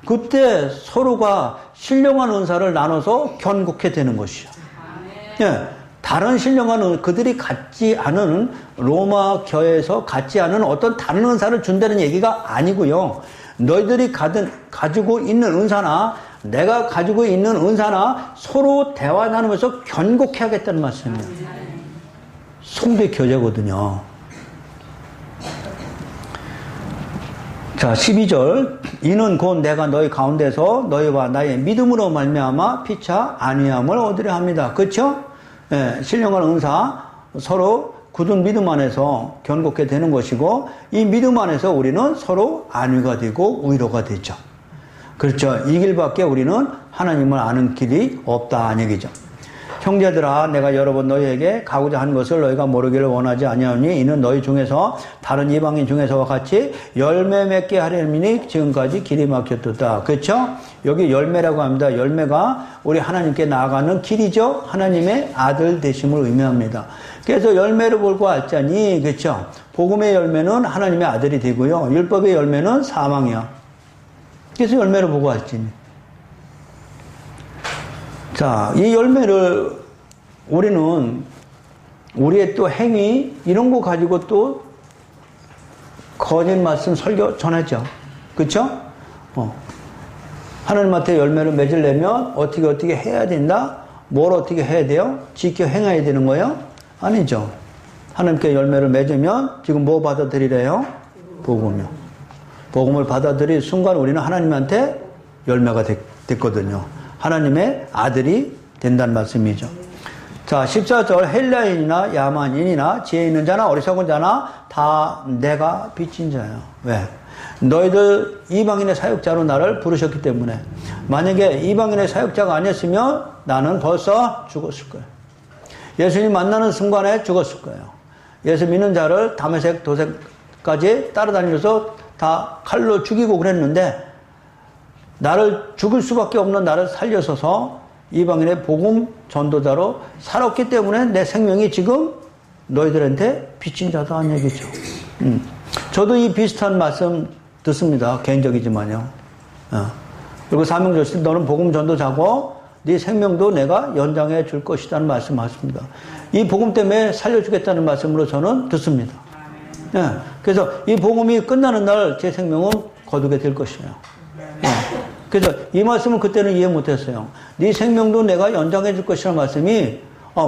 그때 서로가 신령한 은사를 나눠서 견고케 되는 것이죠. 예, 다른 신령한 그들이 갖지 않은 로마 교회에서 갖지 않은 어떤 다른 은사를 준다는 얘기가 아니고요. 너희들이 가지고 있는 은사나 내가 가지고 있는 은사나 서로 대화 나누면서 견고케 하겠다는 말씀이에요. 성도의 교제거든요. 자, 12절. 이는 곧 내가 너희 가운데서 너희와 나의 믿음으로 말미암아 피차 안위함을 얻으려 합니다. 그렇죠? 예, 신령한 은사 서로 굳은 믿음 안에서 견고케 되는 것이고 이 믿음 안에서 우리는 서로 안위가 되고 위로가 되죠. 그렇죠. 이 길밖에 우리는 하나님을 아는 길이 없다 얘기죠. 형제들아, 내가 여러 번 너희에게 가고자 하는 것을 너희가 모르기를 원하지 아니하니 이는 너희 중에서 다른 이방인 중에서와 같이 열매 맺게 하려니 지금까지 길이 막혔도다. 그렇죠? 여기 열매라고 합니다. 열매가 우리 하나님께 나아가는 길이죠. 하나님의 아들 되심을 의미합니다. 그래서 열매를 보고 알자니, 그렇죠? 복음의 열매는 하나님의 아들이 되고요. 율법의 열매는 사망이야. 그래서 열매를 보고 알지니. 자, 이 열매를 우리는 우리의 또 행위 이런 거 가지고 또 거짓 말씀 설교 전하죠. 그렇죠? 하나님한테 열매를 맺으려면 어떻게 해야 된다? 뭘 어떻게 해야 돼요? 지켜 행해야 되는 거예요? 아니죠. 하나님께 열매를 맺으면 지금 뭐 받아들이래요? 복음이요. 복음을 받아들일 순간 우리는 하나님한테 열매가 됐거든요. 하나님의 아들이 된다는 말씀이죠. 자, 14절. 헬라인이나 야만인이나 지혜 있는 자나 어리석은 자나 다 내가 빚진 자예요. 왜? 너희들 이방인의 사역자로 나를 부르셨기 때문에. 만약에 이방인의 사역자가 아니었으면 나는 벌써 죽었을 거예요. 예수님 만나는 순간에 죽었을 거예요. 예수 믿는 자를 다메섹 도색까지 따라다니면서 다 칼로 죽이고 그랬는데 나를 죽을 수밖에 없는 나를 살려서서 이방인의 복음 전도자로 살았기 때문에 내 생명이 지금 너희들한테 빚진 자다 한 얘기죠. 저도 이 비슷한 말씀 듣습니다. 개인적이지만요. 그리고 사명조시 너는 복음 전도자고 네 생명도 내가 연장해 줄 것이라는 말씀하십니다. 이 복음 때문에 살려주겠다는 말씀으로 저는 듣습니다. 예, 그래서 이 복음이 끝나는 날 제 생명은 거두게 될 것이에요. 예, 그래서 이 말씀을 그때는 이해 못했어요. 네 생명도 내가 연장해 줄 것이라는 말씀이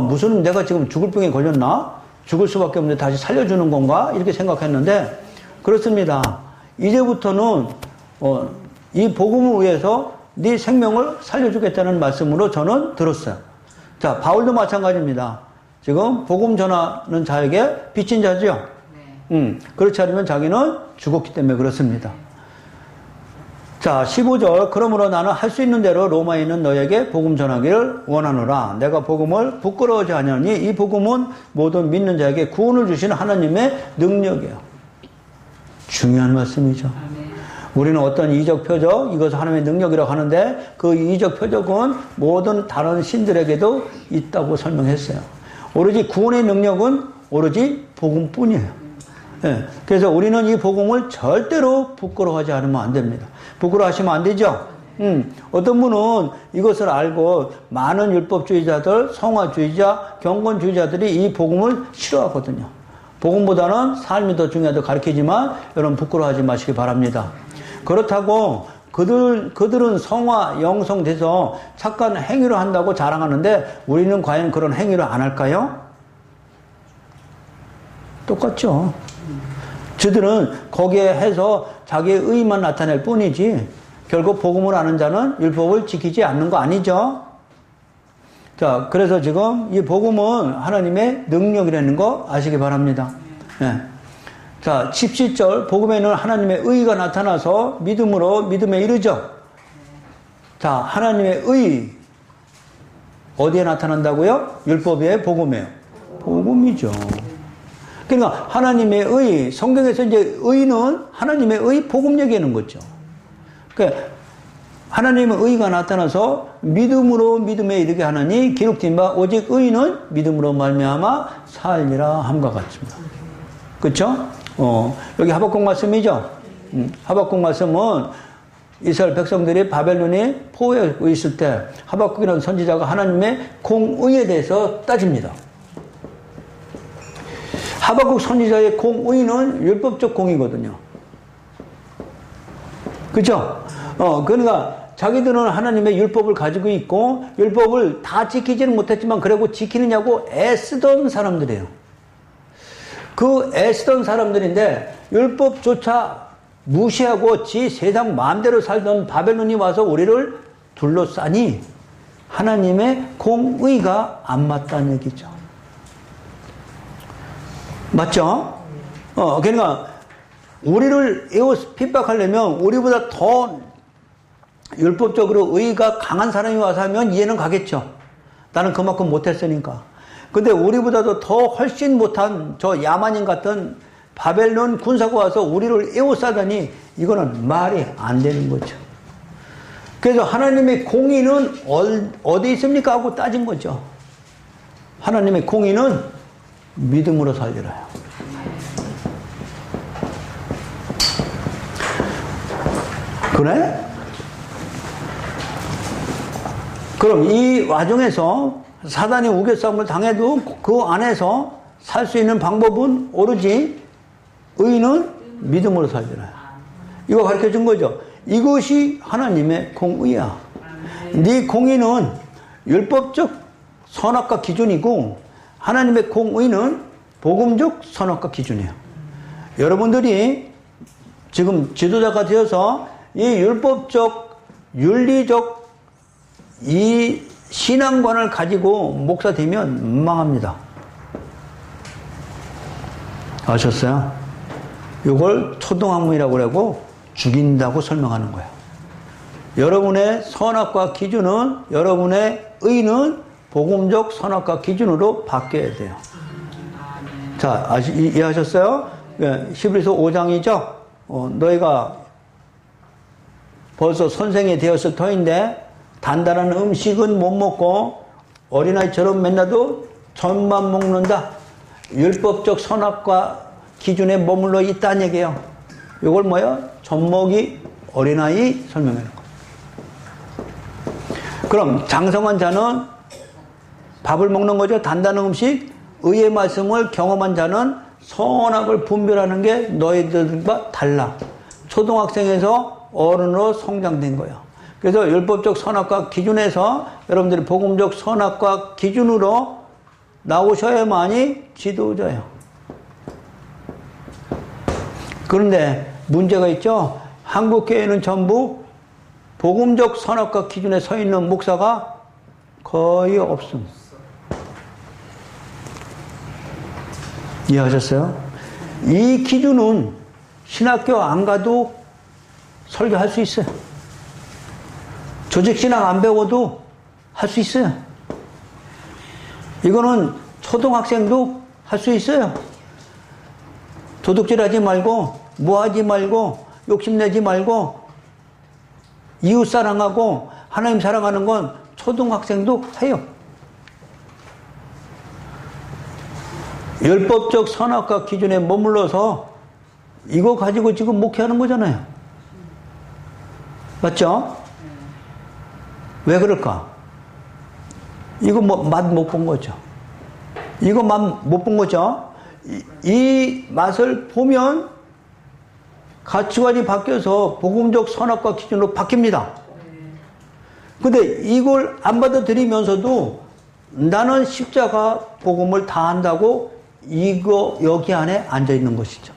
무슨 내가 지금 죽을 병에 걸렸나? 죽을 수밖에 없는데 다시 살려주는 건가? 이렇게 생각했는데 그렇습니다. 이제부터는 이 복음을 위해서 네 생명을 살려주겠다는 말씀으로 저는 들었어요. 자, 바울도 마찬가지입니다. 지금 복음 전하는 자에게 빚진 자죠. 그렇지 않으면 자기는 죽었기 때문에 그렇습니다. 자, 15절. 그러므로 나는 할 수 있는 대로 로마에 있는 너에게 복음 전하기를 원하노라. 내가 복음을 부끄러워하지 아니하니 이 복음은 모든 믿는 자에게 구원을 주시는 하나님의 능력이에요. 중요한 말씀이죠. 우리는 어떤 이적 표적, 이것을 하나님의 능력이라고 하는데 그 이적 표적은 모든 다른 신들에게도 있다고 설명했어요. 오로지 구원의 능력은 오로지 복음뿐이에요. 예, 그래서 우리는 이 복음을 절대로 부끄러워하지 않으면 안 됩니다. 부끄러워하시면 안 되죠. 어떤 분은 이것을 알고 많은 율법주의자들, 성화주의자, 경건주의자들이 이 복음을 싫어하거든요. 복음보다는 삶이 더 중요하다고 가르치지만 여러분 부끄러워하지 마시기 바랍니다. 그렇다고 그들은 성화, 영성돼서 착한 행위를 한다고 자랑하는데 우리는 과연 그런 행위를 안 할까요? 똑같죠. 저들은 거기에 해서 자기의 의만 나타낼 뿐이지 결국 복음을 아는 자는 율법을 지키지 않는 거 아니죠. 자, 그래서 지금 이 복음은 하나님의 능력이라는 거 아시기 바랍니다. 네. 자, 17절 복음에는 하나님의 의가 나타나서 믿음으로 믿음에 이르죠. 자, 하나님의 의 어디에 나타난다고요? 율법의 복음이에요. 복음이죠. 그러니까 하나님의 의, 성경에서 이제 의는 하나님의 의 복음 얘기하는 거죠. 그러니까 하나님의 의가 나타나서 믿음으로 믿음에 이르게 하나니 기록된 바 오직 의는 믿음으로 말미암아 살리라 함과 같습니다. 그렇죠? 여기 하박국 말씀이죠. 하박국 말씀은 이스라엘 백성들이 바벨론에 포로에 있을 때 하박국이라는 선지자가 하나님의 공의에 대해서 따집니다. 하박국 선지자의 공의는 율법적 공의거든요. 그렇죠? 그러니까 자기들은 하나님의 율법을 가지고 있고 율법을 다 지키지는 못했지만 그래도 지키느냐고 애쓰던 사람들이에요. 그 애쓰던 사람들인데 율법조차 무시하고 지 세상 마음대로 살던 바벨론이 와서 우리를 둘러싸니 하나님의 공의가 안 맞다는 얘기죠. 맞죠? 그러니까 우리를 핍박하려면 우리보다 더 율법적으로 의가 강한 사람이 와서 하면 이해는 가겠죠. 나는 그만큼 못했으니까. 근데 우리보다도 더 훨씬 못한 저 야만인 같은 바벨론 군사가 와서 우리를 에워싸다니 이거는 말이 안 되는 거죠. 그래서 하나님의 공의는 어디 있습니까? 하고 따진 거죠. 하나님의 공의는 믿음으로 살리라요. 그래? 그럼 이 와중에서 사단이 우겨싸움을 당해도 그 안에서 살 수 있는 방법은 오로지 의는 믿음으로 살리라. 이거 가르쳐 준 거죠. 이것이 하나님의 공의야. 네 공의는 율법적 선악과 기준이고 하나님의 공의는 복음적 선악과 기준이에요. 여러분들이 지금 지도자가 되어서 이 율법적, 윤리적 이 신앙관을 가지고 목사 되면 망합니다. 아셨어요? 이걸 초등학문이라고 그러고 죽인다고 설명하는 거예요. 여러분의 선악과 기준은, 여러분의 의는 복음적 선악과 기준으로 바뀌어야 돼요. 자, 이해하셨어요? 히브리서 5장이죠? 너희가 벌써 선생이 되었을 터인데 단단한 음식은 못 먹고 어린아이처럼 맨날도 젖만 먹는다. 율법적 선악과 기준에 머물러 있다는 얘기예요. 이걸 뭐예요? 젖먹이 어린아이 설명하는 거. 그럼 장성한 자는 밥을 먹는 거죠. 단단한 음식. 의의 말씀을 경험한 자는 선악을 분별하는 게 너희들과 달라. 초등학생에서 어른으로 성장된 거예요. 그래서 율법적 선악과 기준에서 여러분들이 복음적 선악과 기준으로 나오셔야만이 지도자예요. 그런데 문제가 있죠. 한국교회는 전부 복음적 선악과 기준에 서 있는 목사가 거의 없습니다. 이해하셨어요? 이 기준은 신학교 안 가도 설교할 수 있어요. 조직신학 안 배워도 할 수 있어요. 이거는 초등학생도 할 수 있어요. 도둑질하지 말고, 뭐하지 말고, 욕심내지 말고, 이웃 사랑하고 하나님 사랑하는 건 초등학생도 해요. 율법적 선악과 기준에 머물러서 이거 가지고 지금 목회하는 거잖아요. 맞죠? 왜 그럴까? 이거 맛 못 본 거죠. 이거 맛 못 본 거죠. 이 맛을 보면 가치관이 바뀌어서 복음적 선악과 기준으로 바뀝니다. 근데 이걸 안 받아들이면서도 나는 십자가 복음을 다 한다고 이거 여기 안에 앉아 있는 것이죠.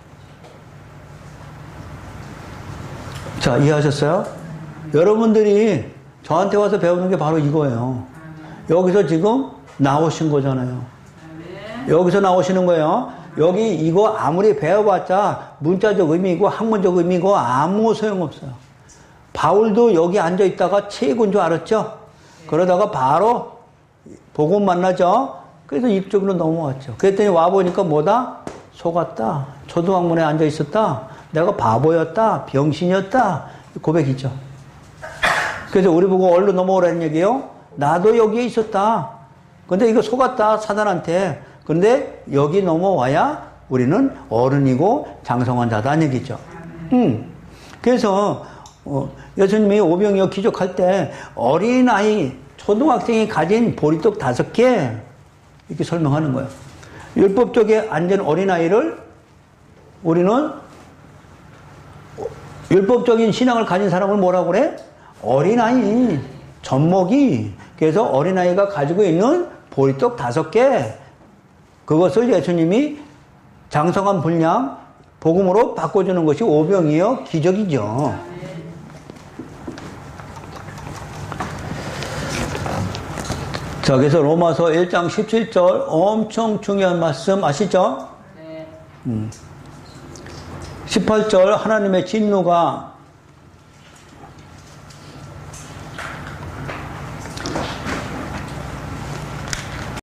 자, 이해하셨어요? 여러분들이 저한테 와서 배우는 게 바로 이거예요. 여기서 지금 나오신 거잖아요. 여기서 나오시는 거예요. 여기 이거 아무리 배워봤자 문자적 의미고 학문적 의미고 아무 소용없어요. 바울도 여기 앉아 있다가 체익인 줄 알았죠? 그러다가 바로 복음 만나죠? 그래서 이쪽으로 넘어왔죠. 그랬더니 와보니까 뭐다? 속았다. 초등학문에 앉아 있었다. 내가 바보였다. 병신이었다. 고백이죠. 그래서 우리 보고 얼른 넘어오라는 얘기예요. 나도 여기에 있었다. 근데 이거 속았다. 사단한테. 근데 여기 넘어와야 우리는 어른이고 장성한 자다는 얘기죠. 그래서 예수님이 오병이어 기적할 때 어린아이 초등학생이 가진 보리떡 5개 이렇게 설명하는 거예요. 율법적에 앉은 어린아이를 우리는 율법적인 신앙을 가진 사람을 뭐라고 그래? 어린아이, 젖먹이. 그래서 어린아이가 가지고 있는 보리떡 5개 그것을 예수님이 장성한 분량 복음으로 바꿔주는 것이 오병이어 기적이죠. 자, 그래서 로마서 1장 17절 엄청 중요한 말씀 아시죠? 네. 18절 하나님의 진노가